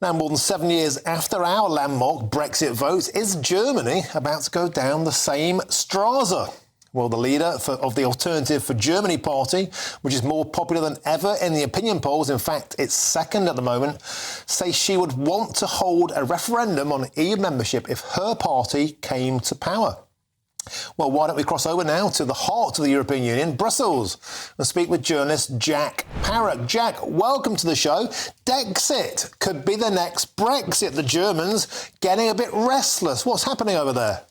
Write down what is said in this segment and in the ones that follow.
Now, more than 7 years after our landmark Brexit vote, is Germany about to go down the same Strasse? Well, the leader of the Alternative for Germany party, which is more popular than ever in the opinion polls, in fact, it's second at the moment, says she would want to hold a referendum on EU membership if her party came to power. Well, why don't we cross over now to the heart of the European Union, Brussels, and speak with journalist Jack Parrock. Jack, welcome to the show. DEXIT could be the next Brexit. The Germans getting a bit restless. What's happening over there?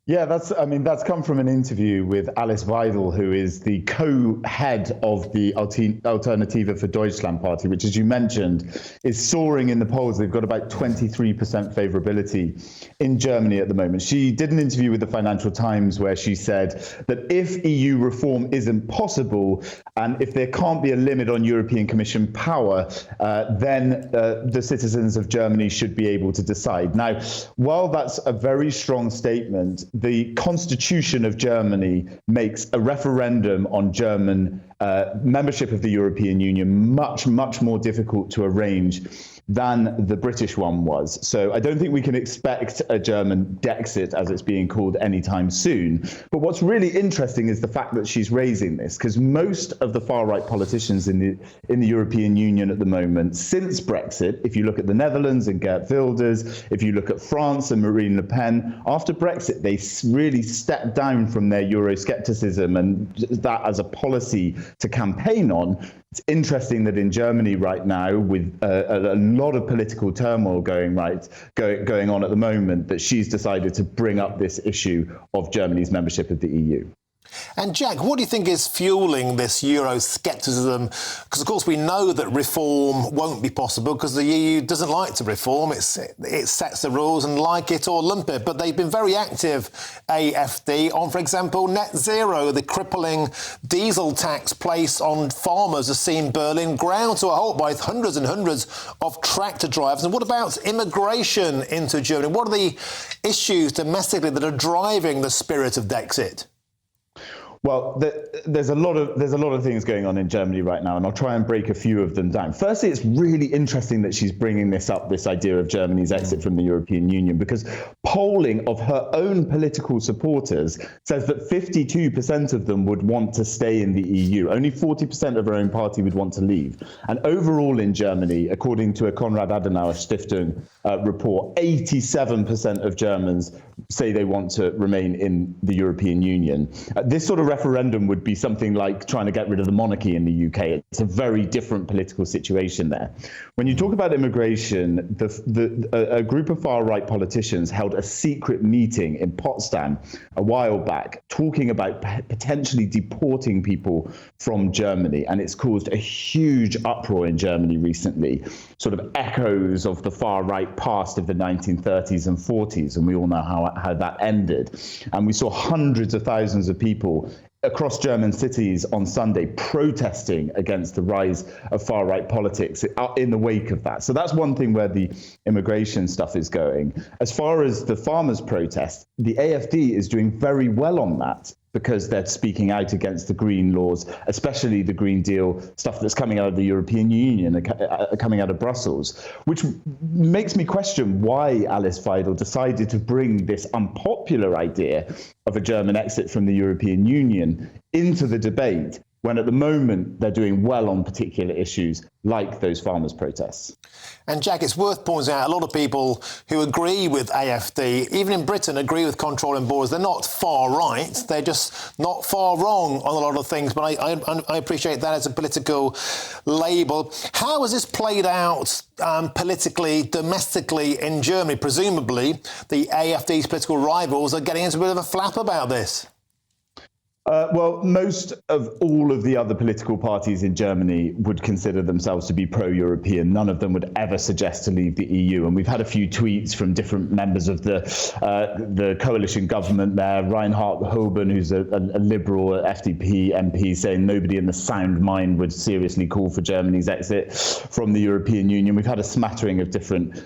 Yeah, that's come from an interview with Alice Weidel, who is the co-head of the Alternative for Deutschland party, which, as you mentioned, is soaring in the polls. They've got about 23% favourability in Germany at the moment. She did an interview with the Financial Times where she said that if EU reform isn't possible and if there can't be a limit on European Commission power, then the citizens of Germany should be able to decide. Now, while that's a very strong statement, the Constitution of Germany makes a referendum on German membership of the European Union much, much more difficult to arrange than the British one was. So I don't think we can expect a German DEXIT, as it's being called, anytime soon. But what's really interesting is the fact that she's raising this, because most of the far-right politicians in the European Union at the moment, since Brexit, if you look at the Netherlands and Geert Wilders, if you look at France and Marine Le Pen, after Brexit, they really stepped down from their Euroscepticism and that as a policy to campaign on. It's interesting that in Germany right now, with a lot of political turmoil going on at the moment, that she's decided to bring up this issue of Germany's membership of the EU. And Jack, what do you think is fueling this Euroscepticism? Because, of course, we know that reform won't be possible because the EU doesn't like to reform. It sets the rules and like it or lump it. But they've been very active, AFD, on, for example, net zero. The crippling diesel tax placed on farmers has seen Berlin ground to a halt by hundreds and hundreds of tractor drivers. And what about immigration into Germany? What are the issues domestically that are driving the spirit of DEXIT? Well, there's a lot of things going on in Germany right now, and I'll try and break a few of them down. Firstly, it's really interesting that she's bringing this idea of Germany's exit from the European Union, because polling of her own political supporters says that 52% of them would want to stay in the EU. Only 40% of her own party would want to leave. And overall in Germany, according to a Konrad Adenauer Stiftung report, 87% of Germans say they want to remain in the European Union. This sort of referendum would be something like trying to get rid of the monarchy in the UK. It's a very different political situation there. When you talk about immigration, a group of far-right politicians held a secret meeting in Potsdam a while back talking about potentially deporting people from Germany, and it's caused a huge uproar in Germany recently, sort of echoes of the far-right past of the 1930s and 40s, and we all know how that ended. And we saw hundreds of thousands of people across German cities on Sunday protesting against the rise of far-right politics in the wake of that. So that's one thing where the immigration stuff is going. As far as the farmers' protest, the AFD is doing very well on that, because they're speaking out against the green laws, especially the Green Deal stuff that's coming out of the European Union, coming out of Brussels, which makes me question why Alice Weidel decided to bring this unpopular idea of a German exit from the European Union into the debate, when at the moment they're doing well on particular issues like those farmers' protests. And Jack, it's worth pointing out a lot of people who agree with AFD, even in Britain, agree with controlling borders. They're not far right, they're just not far wrong on a lot of things. But I appreciate that as a political label. How has this played out politically, domestically in Germany? Presumably, the AFD's political rivals are getting into a bit of a flap about this. Well, most of all of the other political parties in Germany would consider themselves to be pro-European. None of them would ever suggest to leave the EU. And we've had a few tweets from different members of the coalition government there. Reinhard Hoben, who's a liberal FDP MP, saying nobody in the sound mind would seriously call for Germany's exit from the European Union. We've had a smattering of different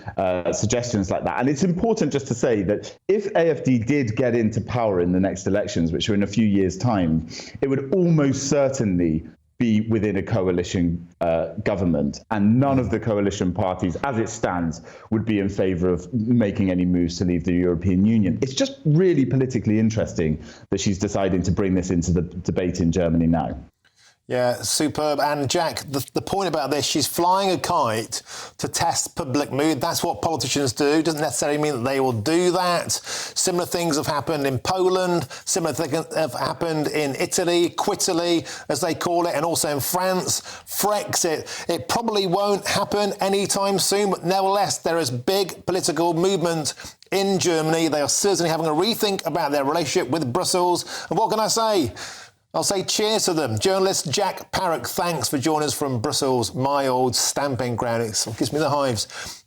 suggestions like that. And it's important just to say that if AFD did get into power in the next elections, which are in a few years' time, it would almost certainly be within a coalition government, and none of the coalition parties, as it stands, would be in favour of making any moves to leave the European Union. It's just really politically interesting that she's deciding to bring this into the debate in Germany now. Yeah, superb. And Jack, the point about this, she's flying a kite to test public mood. That's what politicians do. Doesn't necessarily mean that they will do that. Similar things have happened in Poland. Similar things have happened in Italy, Quitaly, as they call it, and also in France. Frexit. It probably won't happen anytime soon, but nevertheless, there is big political movement in Germany. They are certainly having a rethink about their relationship with Brussels. And what can I say? I'll say cheers to them. Journalist Jack Parrock, thanks for joining us from Brussels, my old stamping ground. It gives me the hives.